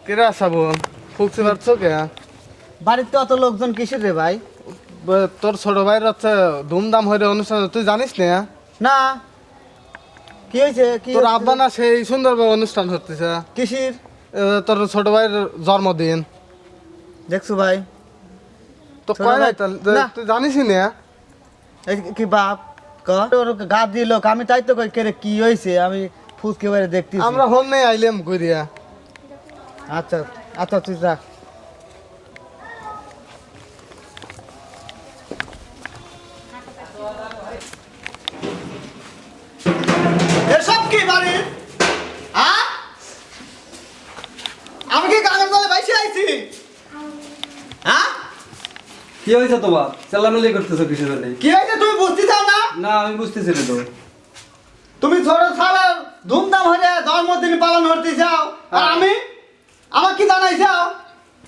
কেরা সাবুন ফুকতে পারছো কে? বাড়িতে অত লোকজন কিসের রে ভাই? তোর ছোট ভাইয়ের হচ্ছে ধুমধাম হয়ে অনুষ্ঠান, তুই জানিস না? না, কি হয়েছে? কি তোর হচ্ছে? আব্বা না সেই সুন্দরভাবে অনুষ্ঠান হতেছে, কিসের? তোর ছোট ভাইয়ের জন্মদিন। দেখছো ভাই? তো ছোট কয় নাই ভাই? তাহলে? না। তুই জানিসই না? এই কি বাপ ওর গা দিয়ে লোক, আমি তাই তো কই কেরে কি হয়েছে, আমি ফুসকে বাইরে দেখতেছি। আমরা হল নেই আইলাম কইরিয়া। আচ্ছা আচ্ছা, তুই যা। এসব কি বাড়ি? হ্যাঁ, আমি কি গানের দলে বাইসে আইছি? হ্যাঁ, কি হয়েছে তোমার? চেল্লামেলি করতেছো কিসের জন্য? কি হয়েছে তুমি বুঝতে চাও না? না আমি বুঝতেছি না তো। তুমি ছোট ছাড়ার ধুমধাম হয়ে জন্মদিন পালন করতে চাও, আর আমি আমার কি জানাই চাও?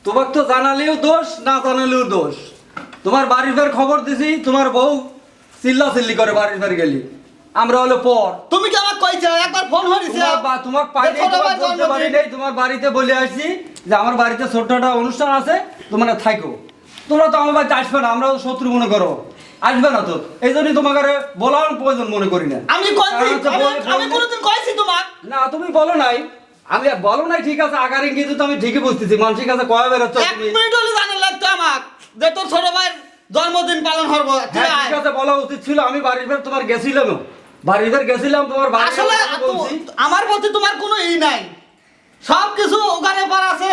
তোমার তো জানালেও দোষ, না জানালেও দোষ। তোমার বাড়ির ফের খবর দিছি, তোমার বউ চিল্লা চিল্লি করে বাড়ির ফের গেলি। আমরা হলো পর তুমি কি আমাকে কইছো একবার ফোন হইছে? তোমার পাইলে তোমার বলতে পারি নাই, তোমার বাড়িতে বলে আসছি যে আমার বাড়িতে ছোট্ট একটা অনুষ্ঠান আছে, তোমরা থাকো। তোমরা তো আমার বাড়িতে আসবে না, আমরা তো শত্রু মনে করো, আসবে না তো। এই জন্যই তোমাকে বলার প্রয়োজন মনে করি না। আমি আমি কোনোদিন কইছি তোমাক? না তুমি বলো নাই, আমি বলো নাই, ঠিক আছে। আগার ইঙ্গিতে তো আমি ঠিকই বুঝতেছি, মানুষের কাছে কয়া বেরোচ্ছ এক তুমি। মিনিট হলে জানা লাগতো আমাক যে তোর ছোট ভাইয়ের জন্মদিন পালন করবো। হ্যাঁ, ঠিক আছে, বলা উচিত ছিল। আমি বাড়ির ফের তোমার গেছিলাম, বাড়ির ফের গেছিলাম তোমার বাড়ি আসলে বলছি। আমার প্রতি তোমার কোনো ই নাই, সব কিছু ওখানে পর আছে।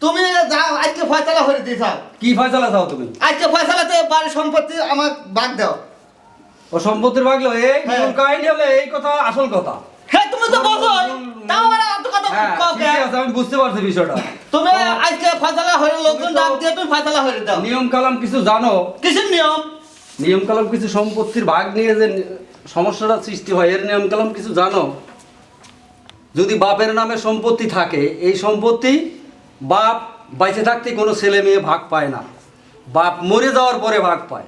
তুমি যাও আজকে ফয়সালা করে দিছাও। কি ফয়সালা চাও তুমি? আজকে ফয়সালাতে বাড়ির সম্পত্তি আমার ভাগ দাও। ও সম্পত্তির ভাগলো এই হ্যাঁ। মূল কাহিনী হলে এই কথা আসল কথা। হ্যাঁ, তুমি তো বোঝোই, তাও আর এত কথা হ্যাঁ, কও কে? ঠিক আছে, আমি বুঝতে পারছি বিষয়টা। তুমি আজকে ফয়সালা হয়ে লোকজন ডাক দিয়ে তুমি ফয়সালা হয়ে দাও। নিয়ম কালাম কিছু জানো? কিসের নিয়ম? নিয়ম কালাম কিছু সম্পত্তির ভাগ নিয়ে যে সমস্যাটা সৃষ্টি হয়, এর নিয়ম কালাম কিছু জানো? যদি বাপের নামে সম্পত্তি থাকে, এই সম্পত্তি বাপ বেঁচে থাকতে কোনো ছেলে মেয়ে ভাগ পায় না, বাপ মরে যাওয়ার পরে ভাগ পায়।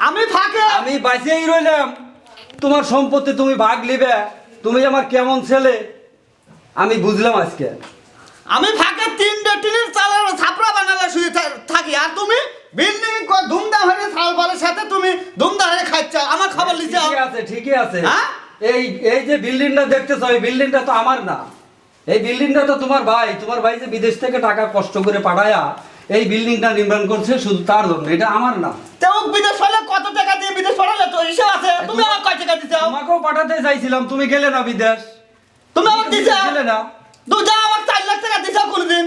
আমি ফাঁকে আমি বাঁচিয়েই রইলাম, তোমার সম্পত্তি তুমি ভাগ নিবে। তুমি আমার কেমন ছেলে আমি বুঝলাম আজকে। আমি ফাঁকে তিনটে টিনের চালের ছাপড়া বানালে শুয়ে থাকি, আর তুমি বিল্ডিং ধুমধাম হয়ে ছাল বালের সাথে তুমি ধুমধাম হয়ে খাচ্ছ। আমার খবর লিখে ঠিকই আছে, ঠিকই আছে। হ্যাঁ? এই এই যে বিল্ডিংটা দেখতেছো, এই বিল্ডিংটা তো আমার না, এই বিল্ডিংটা তো তোমার ভাই। তোমার ভাই যে বিদেশ থেকে টাকা কষ্ট করে পাঠায়া এই বিল্ডিংটা নির্মাণ করছে শুধু তার জন্য, এটা আমার না। তেও বিদেশ হলে কত টাকা দিয়ে বিদেশ পড়ালে তো হিসাব আছে। তুমি আমার কয় টাকা দিছো? তোমাকেও পাঠাতে চাইছিলাম, তুমি গেলে না বিদেশ। তুমি আমাকে দিছো? গেলে না। তুমি যা আমার 4 লাখ টাকা দিছো কোনদিন?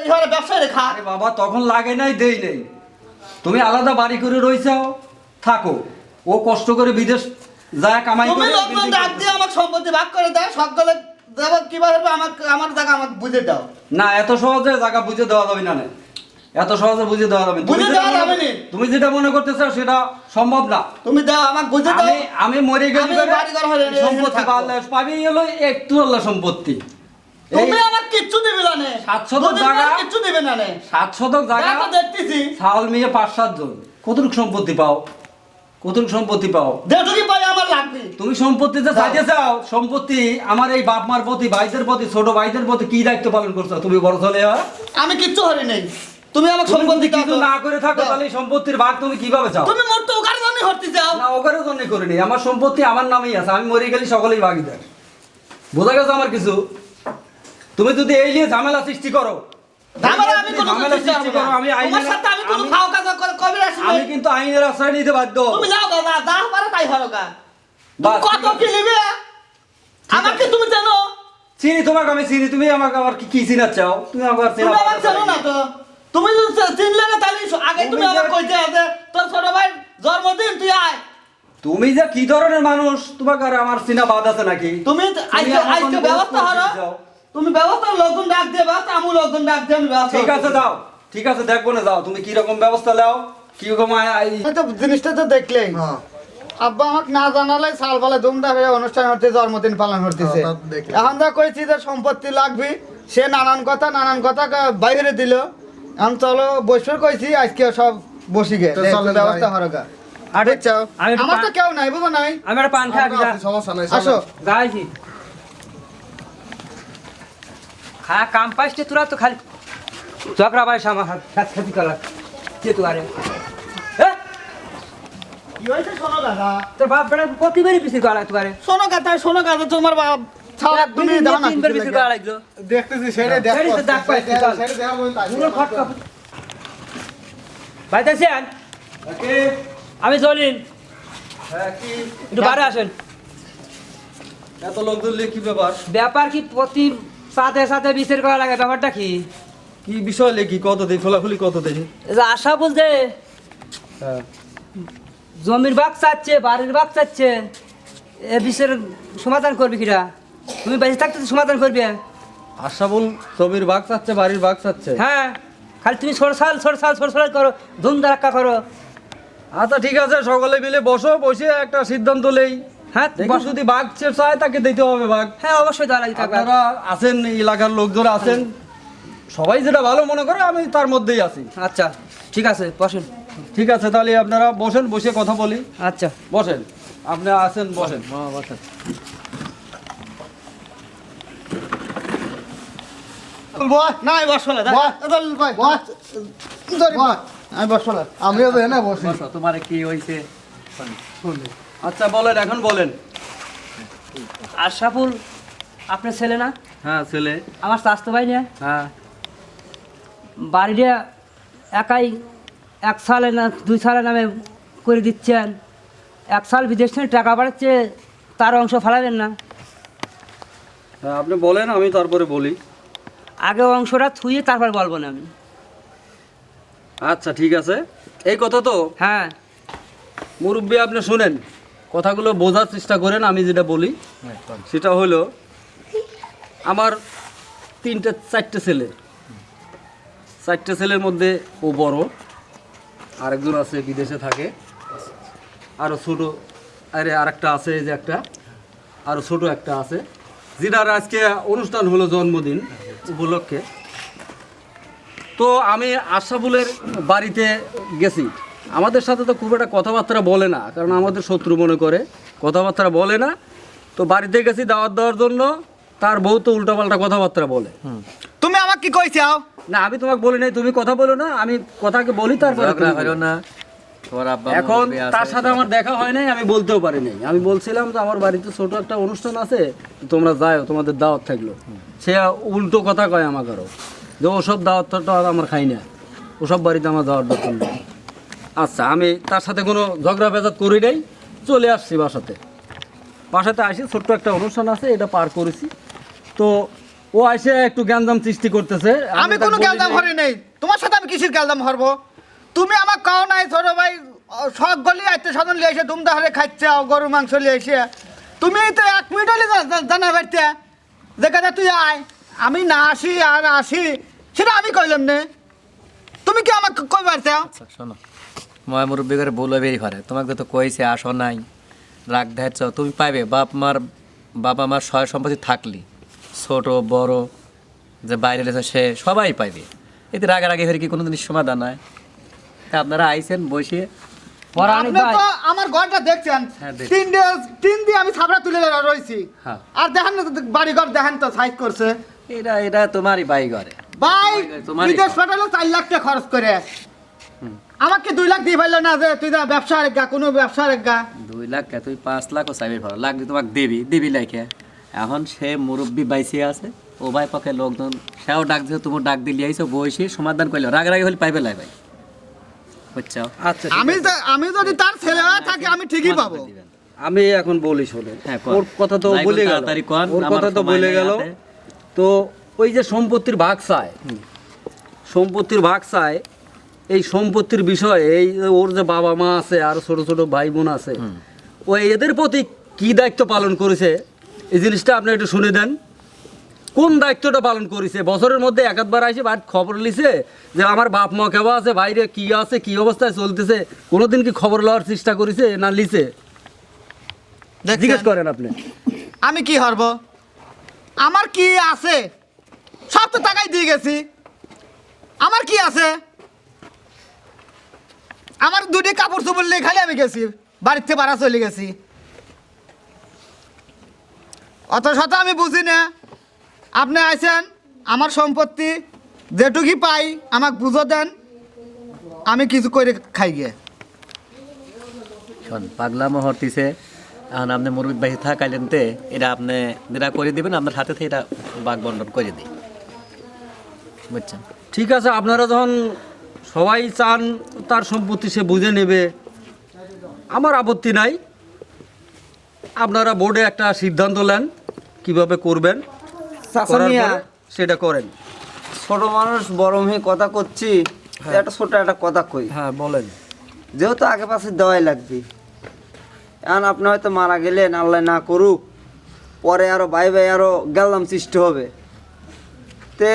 ইহারে ব্যবসা রেখা। আরে বাবা, তখন লাগে নাই, দেই নাই। তুমি আলাদা বাড়ি করে রইছাও, থাকো। ও কষ্ট করে বিদেশ যায় কামাই তুমি করে লোকজন ডাক দিয়ে আমাকে সম্পত্তি ভাগ করে দাও, সকলে দেব কিভাবে আমাকে আমার জায়গা আমাকে বুঝে দাও। না, এত সহজে জায়গা বুঝে দেওয়া যাবে না। এত সহজে বুঝে দেওয়া যাবে না। বুঝে দেওয়া যাবে না। তুমি যেটা মনে করতেছো সেটা সম্ভব না। তুমি দাও আমাকে বুঝে দাও। আমি মরে গেলে আমি বাড়িঘর হয়ে সম্পত্তি থাকবো। পাবি হলো একটু আল্লাহ সম্পত্তি। তুমি আমাকে কিচ্ছু দিবে না নে। 700 জায়গা, কিচ্ছু দিবে না নে। 700 জায়গা, তো দেখতেছি ছাগল মেয়ে 5-7 জন, কতটুকু সম্পত্তি পাও? কতটুকু সম্পত্তি পাও? যেটুকু পাই আমার লাগবে। তুমি সম্পত্তিতে চাইতে চাও, সম্পত্তি আমার এই বাপ মার প্রতি, ভাইদের প্রতি, ছোট ভাইদের প্রতি কি দায়িত্ব পালন করছো তুমি বড় ছেলে? আমি কিচ্ছু হরি নাই। তুমি আমাকে তুমি সম্পত্তি যদি কিছু দাও। না করে থাকো তাহলে এই সম্পত্তির ভাগ তুমি কিভাবে চাও? তুমি মোট তো ওখানে জন্য হরতে যাও। না, ওখানে জন্য করিনি। আমার সম্পত্তি আমার নামেই আছে, আমি মরে গেলে সকলেই ভাগিদার। বোঝা গেছে আমার কিছু? তুমি যদি এই নিয়ে ঝামেলা সৃষ্টি করো, ঝামেলা আমি কোনো ঝামেলা কিছু সৃষ্টি করো, আমি তোমার সাথে আমি কোনো খাও কাজ করে কবে আসবে? আমি কিন্তু আইনের আশ্রয় নিতে বাধ্য। তুমি যাও দাদা, দাও পারো তাই হলো গা। বাস, কত ঠিক আছে। কি নেবে? আমাকে তুমি জানো? চিনি তোমাকে, আমি চিনি। তুমি আমাকে আবার কি চিনা চাও? তুমি আমাকে তুমি আমাকে জানো না তো। তুমি যদি চিনলে না তাহলে আগে তুমি আমাকে কইতে আছে তোর ছোট ভাই জন্মদিন তুই আয়। তুমি যে কি ধরনের মানুষ, তোমাকে আর আমার চিনা বাদ আছে নাকি? তুমি আজকে ব্যবস্থা হলো। তুমি ব্যবস্থা লোকজন ডাক দিয়ে ব্যবস্থা আমি লোকজন ডাক দিয়ে আমি ব্যবস্থা। ঠিক আছে, দাও। ঠিক আছে, দেখবো না, যাও। তুমি কি রকম ব্যবস্থা নাও, কি রকম তো জিনিসটা তো দেখলেই আব্বা আমাকে না জানালে সাল বলে ধুমধাম হয়ে অনুষ্ঠান হচ্ছে, জন্মদিন পালন করতেছে। এখন যা কইছি যে সম্পত্তি লাগবে, সে নানান কথা বাইরে দিল। এখন চলো বসবে কইছি, আজকে সব বসি গে ব্যবস্থা হরগা। আরে চাও আমার তো কেউ নাই, বুঝো নাই? আমি একটা পান খাই, সমস্যা নাই, আসো। গাইছি। খায়া কাম পাইছে তোরা তো খালি ঝগড়া বাড়িস আমার খাতি করা কে তো আরে কি হয়েছে শোনো দাদা, তোর বাপ বেটা প্রতিবারই বিসির করা লাগতো আরে শোনো কথা তোমার বাপ ছাড়া একদমই দাও না তিনবার বিসির করা লাগলো দেখতেছি সেটাই দেখ সেটাই তো দেখ পাইছি, চল। সেটাই দেখা বলতে পুরো খটকা ভাই দেখছেন আমি জলিন হ্যাঁ কি একটু বাইরে আসেন এত লোক ধরলে কি ব্যাপার? ব্যাপার কি প্রতি সাথে সাথে বিসির করা লাগে ব্যাপারটা কি কি বিষয় লেখি কত দেখি খোলাখুলি কত দেখি? এই যে আশা বলতে হ্যাঁ জমির বাগ চাচ্ছে বাড়ির বাগ চাচ্ছে এ বিষয়ের সমাধান করবি কিরা তুমি বেঁচে থাকতে তো সমাধান করবি আশা বল জমির বাঘ চাচ্ছে বাড়ির বাঘ চাচ্ছে। হ্যাঁ খালি তুমি সরসাল করো ধুম ধাক্কা করো আচ্ছা ঠিক আছে সকলে মিলে বসো, বসে একটা সিদ্ধান্ত নেই। হ্যাঁ দেখো যদি বাঘ চায় তাকে দিতে হবে বাঘ। হ্যাঁ অবশ্যই দেওয়া লাগে থাকবে আপনারা আছেন এই এলাকার লোকজন আছেন, সবাই যেটা ভালো মনে করে আমি তার মধ্যেই আছি। আচ্ছা ঠিক আছে বসেন ঠিক আছে তাহলে আপনারা বসেন, বসে কথা বলি। আচ্ছা বসেন, আপনি আছেন বসেন। বসেন নাই বসলে আমি বসলে আমিও তো এনে বসি তোমার কি হয়েছে আচ্ছা বলেন, এখন বলেন। আশরাফুল আপনার ছেলে না হ্যাঁ ছেলে। আমার স্বাস্থ্য ভাই না হ্যাঁ বাড়িটা একাই 1 সালে না 2 সালে নামে করে দিচ্ছেন, 1 সাল বিদেশ থেকে টাকা বাড়াচ্ছে তার অংশ ফেলাবেন না হ্যাঁ, আপনি বলেন আমি তারপরে বলি। আগে অংশটা থুয়ে তারপর বলবো না আমি আচ্ছা ঠিক আছে, এই কথা তো হ্যাঁ মুরব্বী আপনি শুনেন, কথাগুলো বোঝার চেষ্টা করেন। আমি যেটা বলি সেটা হলো আমার 4টে ছেলে, 4টে ছেলের মধ্যে ও বড়, আরেকজন আছে বিদেশে থাকে, আরও ছোটো আরেকটা আছে, এই যে একটা আরও ছোটো একটা আছে, যেটার আজকে অনুষ্ঠান হলো জন্মদিন উপলক্ষে। তো আমি আশরাফুলের বাড়িতে গেছি, আমাদের সাথে তো খুব একটা কথাবার্তা বলে না, কারণ আমাদের শত্রু মনে করে, কথাবার্তা বলে না। তো বাড়িতে গেছি দাওয়াত দেওয়ার জন্য, তার বউ তো উল্টাপাল্টা কথাবার্তা বলে। তুমি আমাকে কি কইছাও? না আমি তোমাকে বলি নাই, তুমি কথা বলো না, আমি কথাকে বলি তারপরে তুমি বলো। না এখন তার সাথে আমার দেখা হয় নাই, আমি বলতেও পারি নাই। আমি বলছিলাম যে আমার বাড়িতে ছোট একটা অনুষ্ঠান আছে, তোমরা যাও, তোমাদের দাওয়াত থাকলো। সে উল্টো কথা কয় আমাকে আরো, যে ওসব দাওয়াতটা আমার খাই না, ওসব বাড়িতে আমার যাওয়ার দরকার নেই। আচ্ছা আমি তার সাথে কোনো ঝগড়া ফেজাত করি নাই, চলে আসছি বাসাতে। বাসাতে আসি, ছোট্ট একটা অনুষ্ঠান আছে, এটা পার করেছি। তো ও এসে একটু গ্যাঞ্জাম সৃষ্টি করতেছে। আমি তাকে কোনো বলি গ্যালদাম নাই। হরি নেই, তোমার সাথে আমি কিসের গ্যালদাম হরবো? তুমি আমার কাও নাই ছোট ভাই, সব গলি আইতে সাধন লিয়ে এসে দুমদা হারে খাচ্ছে গরু মাংস লিয়ে এসে, তুমি তো 1 মিনিট হলে জানা বাড়তে যেখানে তুই আয়, আমি না আসি আর আসি সেটা আমি কইলাম নে, তুমি কি আমাকে কই বাড়তে? শোনো, ময় মুরব্বী করে বলবে বেরি পারে, তোমাকে তো কইছে আসো নাই, রাগ দেখাচ্ছ, তুমি পাইবে। বাবা মার সয় সম্পত্তি থাকলি, ছোট বড় যে বাইরে রয়েছে সে সবাই পাইবে। এতে রাগে ফের কি কোনো জিনিস সমাধান হয়? তা আপনারা আইছেন বসে পরাণিক আপনি ভাই তো আমার ঘরটা দেখছেন, হ্যাঁ, দেখছি। 3 দিয়ে আমি ছাপড়া তুলে রয়েছি, হ্যাঁ। আর দেখেন না বাড়ি ঘর দেখেন তো সাইজ করছে এটা তোমারই বাই ঘরে। ভাই, তোমারই বিদেশ ঘর। পাঠালো 4 লাখ টাকা খরচ করে, আমাকে 2 লাখ দিয়ে পারলো না যে তুই যা ব্যবসা রেখা, কোনো ব্যবসা রেখা। 2 লাখ কে তুই 5 লাখও চাইবি ভালো লাগবে, তোমাকে দিবি লাইকে। এখন সে মুরব্বী বাইসে আছে, ও ভাই পক্ষে লোকজন সেও ডাক দিয়েছে, তুমি ডাক দিলি আইসো বসে সমাধান করলে রাগে হলে পাইবে লাই ভাই, বুঝছো? আচ্ছা ঠিক আমি যদি তার ছেলে হয়ে থাকি আমি ঠিকই পাবো। আমি এখন বলি শোনেন, হ্যাঁ, কোন। ওর কথা তো যাই বলে কোন, গেল, তাড়াতাড়ি কোন, ওর আমার কথা তো সময় বলে নেই গেল। হাতে। তো ওই যে সম্পত্তির ভাগ চায়, এই সম্পত্তির বিষয়ে এই ওর যে বাবা মা আছে আর ছোট ছোট ভাই বোন আছে, ওই এদের প্রতি কি দায়িত্ব পালন করেছে এই জিনিসটা আপনি একটু শুনে দেন। কোন দায়িত্বটা পালন করেছে? বছরের মধ্যে 1-বার আসে বাড়ি খবর লিছে যে আমার বাপ মা কেবা আছে, বাইরে কি আছে, কি অবস্থায় চলতেছে, কোনোদিন কি খবর লওয়ার চেষ্টা করেছে না লিছে? জিজ্ঞেস করেন আপনি। আমি কি হরব? আমার কি আছে? সব তো টাকাই দিয়ে গেছি, আমার কি আছে? আমার 2টি কাপড় চোপড় নিয়ে খালি আমি গেছি, বাড়িতে বাড়া চলে গেছি, অত শত আমি বুঝি না। আপনি আইছেন আমার সম্পত্তি যেটুকুই পাই আমাকে বুঝো দেন, আমি কিছু করে খাই গিয়ে। শোন পাগলামো হরতিছে, এখন আপনি মুরব্বী বাড়ি থাকাইলেন তে এটা আপনি যেটা করে দিবেন আপনার হাতে থেকে এটা বাঘ বন্টন করে দিই, বুঝছেন? ঠিক আছে, আপনারা যখন সবাই চান তার সম্পত্তি সে বুঝে নেবে, আমার আপত্তি নাই। আপনারা বোর্ডে একটা সিদ্ধান্ত নেন কিভাবে করবেন, করার পরে সেটা করেন। ছোট মানুষ বড় হয়ে কথা করছি, একটা ছোট একটা কথা কই। হ্যাঁ বলেন। যেহেতু আগে পাশে দেওয়াই লাগবে, এখন আপনি হয়তো মারা গেলেন, আল্লাহ না করুক, পরে আরো ভাই ভাই আরো গেলাম সৃষ্টি হবে, তে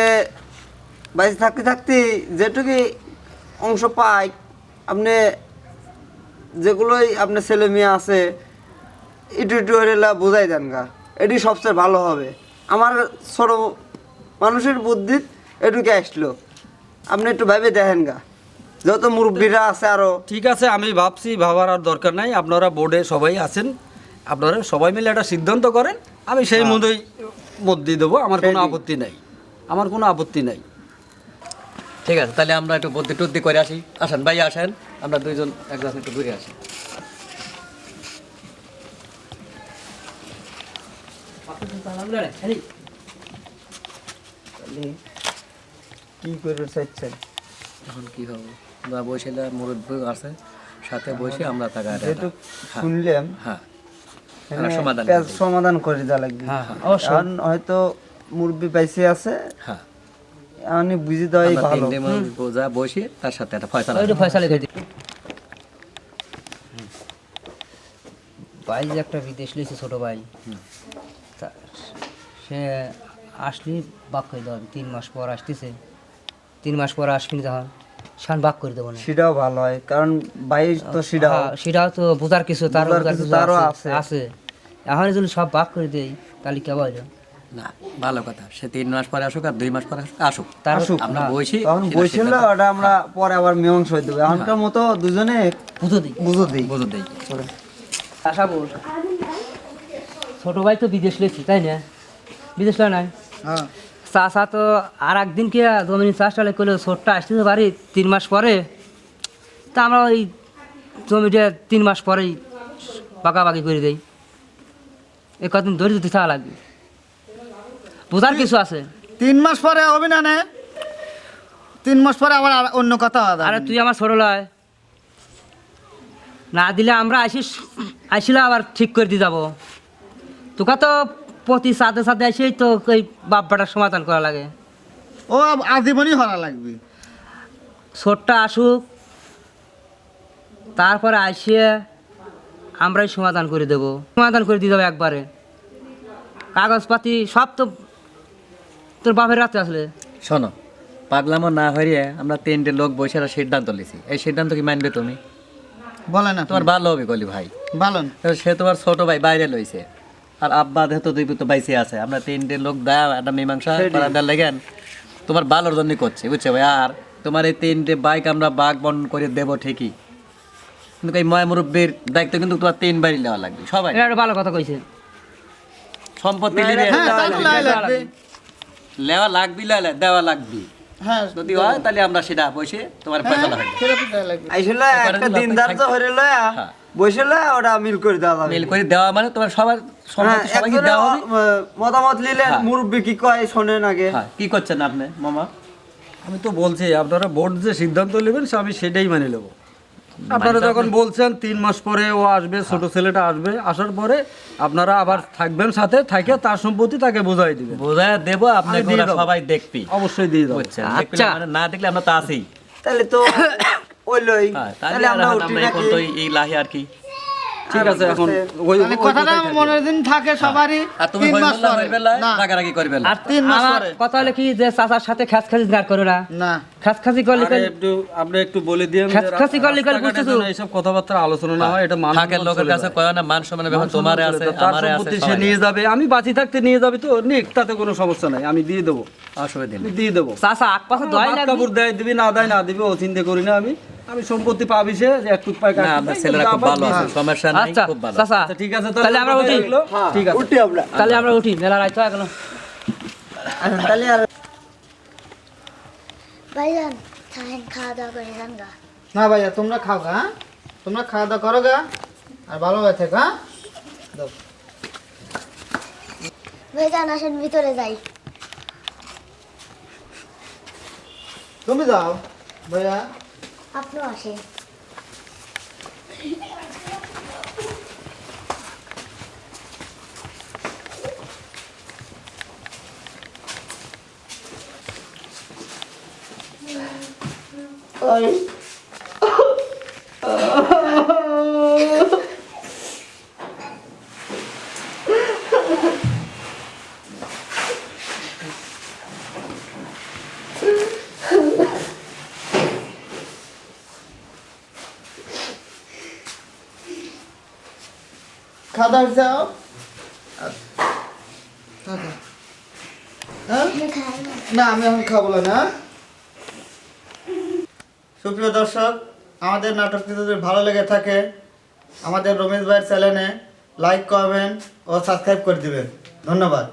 বাইরে থাকতে থাকতে যেটুকু অংশ পাই আপনি, যেগুলোই আপনার ছেলে মেয়ে আছে একটু একটু হইলে বোঝাই দেন গা, এটি সবচেয়ে ভালো হবে। আমার ছোট মানুষের বুদ্ধি এটুকু আসলো, আপনি একটু ভাবে দেখেন গা, যত মুরব্বীরা আছে আরো। ঠিক আছে, আমি ভাবছি, ভাবার আর দরকার নাই। আপনারা বোর্ডে সবাই আছেন, আপনারা সবাই মিলে একটা সিদ্ধান্ত করেন, আমি সেই মতোই মত দিয়ে দেবো। আমার কোনো আপত্তি নাই, আমার কোনো আপত্তি নাই। ঠিক আছে, তাহলে আমরা একটু বুদ্ধি টুদ্ধি করে আসি। আসেন ভাই আসেন, আমরা দুইজন একজন একটু ঘুরে আসি। কি করে চাইছেন? এখন কি হবে, আমরা বসে মুরব্বী আছে সাথে বসে আমরা টাকা যেটুক শুনলাম হ্যাঁ মানে সমাধান পেঁচ সমাধান করে দেওয়া লাগবে। হ্যাঁ, অবশ্যই। এখন হয়তো মুরব্বী পাইছে আছে, হ্যাঁ আমি বুঝি দেওয়াই আমরা ভালো। তিনটে মানুষ বোঝা বসে তার সাথে একটা ফয়সালা ওইটা ফয়সালা করে দিই। ভাই যে একটা বিদেশ লিয়েছে ছোট ভাই, তা সে আসলি বাক করে দেওয়া হবে। 3 মাস পর আসতেছে, 3 মাস পর আসবি তখন সান বাক করে দেবো না। সেটাও ভালো হয়, কারণ বাইশ তো সেটাও হ্যাঁ, সেটাও তো বোঝার কিছু, তার বোঝার বোঝার কিছু কিছু তারও আছে আছে। আছে। এখন যদি সব বাক করে দেই তাহলে কেমন হইলো? না ভালো কথা, সে 3 মাস পরে আসুক আর 2 মাস পরে আসুক, তার আসুক। আমরা বসি তখন বসছিল ওটা আমরা পরে আবার মীমাংসা হয়ে দেবো। এখনকার মতো দুজনে বুঝো দিই। বুঝো দিই। বুঝো দেই। আশা বল, ছোট ভাই তো বিদেশ লেছি তাই না? বিদেশ লয় নাই হ্যাঁ, চাষা তো আর একদিন কে জমিন চাষ টালে করলে ছোটটা আসতেছে বাড়ি 3 মাস পরে, তা আমরা ওই জমিটা 3 মাস পরেই পাকাপাকি করে দেই। এ কদিন ধরে যদি থাকা লাগবে, বোঝার কিছু আছে। 3 মাস পরে হবে না নে, 3 মাস পরে আবার অন্য কথা হবে। আরে তুই আমার ছোট লয়, না দিলে আমরা আসিলে আবার ঠিক করে দিয়ে যাবো। তোকে তো প্রতি সাথে সাথে আসেই তো ওই বাপ্পাটার সমাধান করা লাগে। ও আজীবনই হরা লাগবে। ছোটটা আসুক, তারপরে আসিয়ে আমরাই সমাধান করে দেব, সমাধান করে দিয়ে যাবো একবারে। কাগজপাতি সব তো তোর বাপের রাতে আসলে। শোনো, পাগলামো না হইয়ে আমরা 3টে লোক বসে একটা সিদ্ধান্ত লিছি, এই সিদ্ধান্ত কি মানবে তুমি? বলে না তোমার ভালো হবে কলি ভাই, বলেন। তো সে তোমার ছোট ভাই বাইরে লইছে, আর আব্বা যেহেতু দুই তো বাইসে আছে, আমরা 3টে লোক দেয়া একটা মীমাংসা করার লেগেন তোমার ভালোর জন্য করছে, বুঝছো ভাই? আর তোমার এই 3টে বাইক আমরা বাঘ বন্টন করে দেবো ঠিকই, কিন্তু এই ময় মুরব্বীর দায়িত্ব কিন্তু তোমার 3 বাড়ি নেওয়া লাগবে সবাই। এটা একটা ভালো কথা কইছে। সম্পত্তি নিলে হ্যাঁ, তাই তো লাই লাগবে। লেওয়া লাগবি, দেওয়া লাগবি। হ্যাঁ, যদি হয় তাহলে আমরা সেটা বসে তোমার ফয়সালা হবে। সেটা তো লাই লাগবে। আইসলে এবারে একটা যদি দিন আপনি ধার্য হয়ে লয়া হ্যাঁ। বসে লয়া ওটা মিল করে দেওয়া যাবে। মেল করে দেওয়া মানে তোমার সবার হ্যাঁ, সম্পত্তি সবাইকে একজনের দেওয়া হবে। মতামত নিলে হ্যাঁ। মুরব্বী কি কয় শোনেন আগে। হ্যাঁ, কি করছেন আপনি মামা? আমি তো বলছি আপনারা বোর্ড যে সিদ্ধান্ত নেবেন আমি সেটাই মেনে নেব। আপনারা যখন বলছেন 3 মাস পরে ও আসবে, ছোট ছেলেটা আসবে, আসার পরে আপনারা আবার থাকবেন সাথে, থাকে তার সম্পত্তি তাকে বোঝাই দিবেন। বোঝায় দেবো, আমি আপনাকে দিয়ে ওরা দেবো। সবাই দেখবি, অবশ্যই দিয়ে দেবো। বুঝছেন? আচ্ছা। দেখলে মানে না দেখলে আমরা তো আছেই। তাহলে তো ওইলই, হ্যাঁ, তাহলে তাহলে আমরা আমরা উঠি আমরা এখন নাকি? তো এই লাহি আর কি। ঠিক আছে, এখন ওই তাহলে কথাটা মনের দিন থাকে সবারই। আর তুমি 3 মাস হইবেলা পরে হইবেলা না, রাগারাগি করবেন না। আর 3 মাস আমার পরে। কথা হলো কি যে চাচার সাথে খাসখাসি না করো না, না খাসখাসি করলে আরে একটু আপনি একটু বলে দিন যে খাসখাসি করলে রাস্তাঘাটের বুঝতেছো? জন্য এইসব কথাবার্তা আলোচনা না হয়, এটা মান থাকের লোকের কাছে কয় না, মান সম্মানের ব্যাপার তোমারে আছে, তার আমারে আছে, সম্পত্তি সে সবারই নিয়ে আছে। যাবে, আমি বাঁচি থাকতে নিয়ে যাবে, তো নিক, তাতে কোনো সমস্যা নাই, আমি দিয়ে দেবো, অসুবিধা আমি নেই। দিয়ে দেবো। চাচা আগ পাশে আমার দোয়াই ভাত লাগবে। কাপড় দেয় দিবি, না দেয় না দিবি, ও চিন্তা করি না। আমি সম্পত্তি পাবি সে যে একটু পাই না, আপনার ছেলেরা খুব ভালো আছে, সমস্যা নাই, আচ্ছা খুব ভালো। চাচা, আচ্ছা, ঠিক আছে, তাহলে আমরা উঠি। ঠিক আছে। উঠি আমরা। তাহলে আমরা উঠি, মেলা রাইত হয়ে গেল। আচ্ছা, তাহলে আর ভাইজান খান খাওয়া দাওয়া করে যান গা। না ভাইয়া তোমরা খাও গা, হ্যাঁ? তোমরা খাওয়া দাওয়া করো গা, আর ভালোভাবে থেকো, হ্যাঁ? দাও। ভাইজান আসেন ভিতরে যাই। তুমি যাও ভাইয়া। আপনিও আসেন। খাওয়া দাওয়া যাও। হ্যাঁ? না আমি এখন খাবো না। সুপ্রিয় দর্শক, আমাদের নাটকটি যদি ভালো লেগে থাকে আমাদের রমেশ ভাইয়ের চ্যানেলে লাইক, কমেন্ট ও সাবস্ক্রাইব করে দিবেন। ধন্যবাদ।